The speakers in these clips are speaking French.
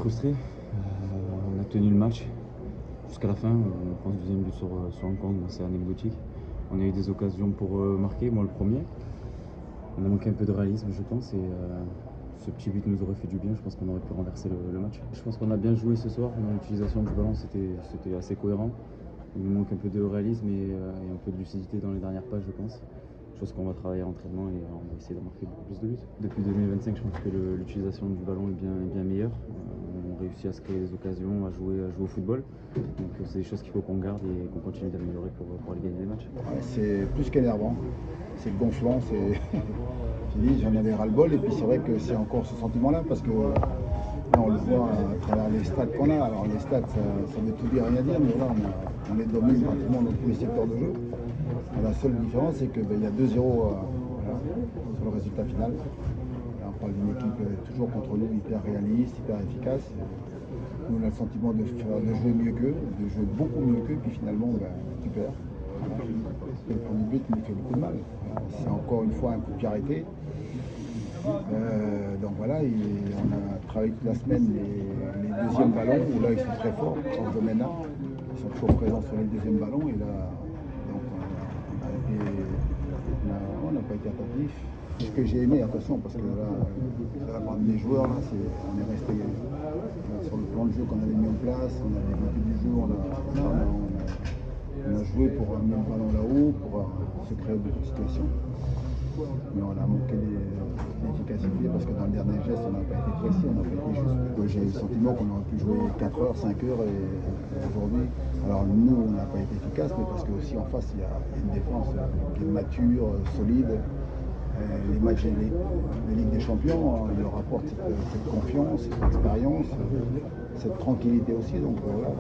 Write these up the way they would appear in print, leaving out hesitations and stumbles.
frustré. On a tenu le match jusqu'à la fin. On prend le deuxième but sur un compte, mais c'est anecdotique. On a eu des occasions pour marquer, moi le premier. On a manqué un peu de réalisme, je pense, et ce petit but nous aurait fait du bien. Je pense qu'on aurait pu renverser le match. Je pense qu'on a bien joué ce soir. L'utilisation du ballon, c'était assez cohérent. Il nous manque un peu de réalisme et un peu de lucidité dans les dernières pages, je pense. Chose qu'on va travailler à l'entraînement et on va essayer de marquer beaucoup plus de buts. Depuis 2025, je pense que l'utilisation du ballon est bien meilleure. On réussit à se créer des occasions, à jouer au football. Donc c'est des choses qu'il faut qu'on garde et qu'on continue d'améliorer pour aller gagner des matchs. Ouais, c'est plus qu'énervant, c'est gonflant, c'est j'en avais ras-le-bol et puis c'est vrai que c'est encore ce sentiment-là parce que là, on le voit à travers les stats qu'on a. Alors les stats, ça veut tout dire, rien dire, mais là on les domine pratiquement dans tous les secteurs de jeu. Et la seule différence, c'est qu'il y a 2-0 voilà, sur le résultat final. Là, on parle d'une équipe toujours contre nous, hyper réaliste, hyper efficace. Nous, on a le sentiment de jouer mieux qu'eux, de jouer beaucoup mieux qu'eux, puis finalement, tu perds. Voilà. Le premier but nous fait beaucoup de mal. C'est encore une fois un coup de pied arrêté. Donc voilà, on a travaillé toute la semaine les deuxièmes ballons, où là ils sont très forts, dans ce domaine-là. Ils sont toujours présents sur les deuxièmes ballons, et là, donc on n'a pas été attentif. Ce que j'ai aimé, attention, parce que là, de la part des joueurs, là, on est resté sur le plan de jeu qu'on avait mis en place, on a développé du jeu, on a joué pour amener le ballon là-haut, pour se créer beaucoup de situations. Mais on a manqué d'efficacité parce que dans le dernier geste, on n'a pas été précis, on n'a pas été juste. J'ai le sentiment qu'on aurait pu jouer 4 heures, 5 heures et aujourd'hui. Alors nous, on n'a pas été efficace, mais parce que aussi en face, il y a une défense qui est mature, solide. Les matchs de Ligue des Champions, ils leur apportent cette confiance, cette expérience, cette tranquillité aussi. Donc voilà.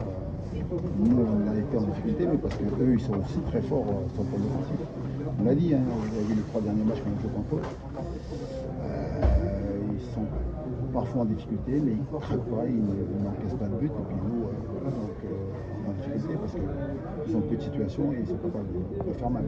Nous, on a été en difficulté, mais parce qu'eux, ils sont aussi très forts sur le plan défensif. On l'a dit, hein, vous avez vu les 3 derniers matchs qu'on a joué contre eux. Ils sont parfois en difficulté, mais ils ne craquent pas, ils n'encaissent pas de but. Et puis nous, voilà, donc, on est en difficulté parce qu'ils sont en petite situation et ils sont capables de faire mal.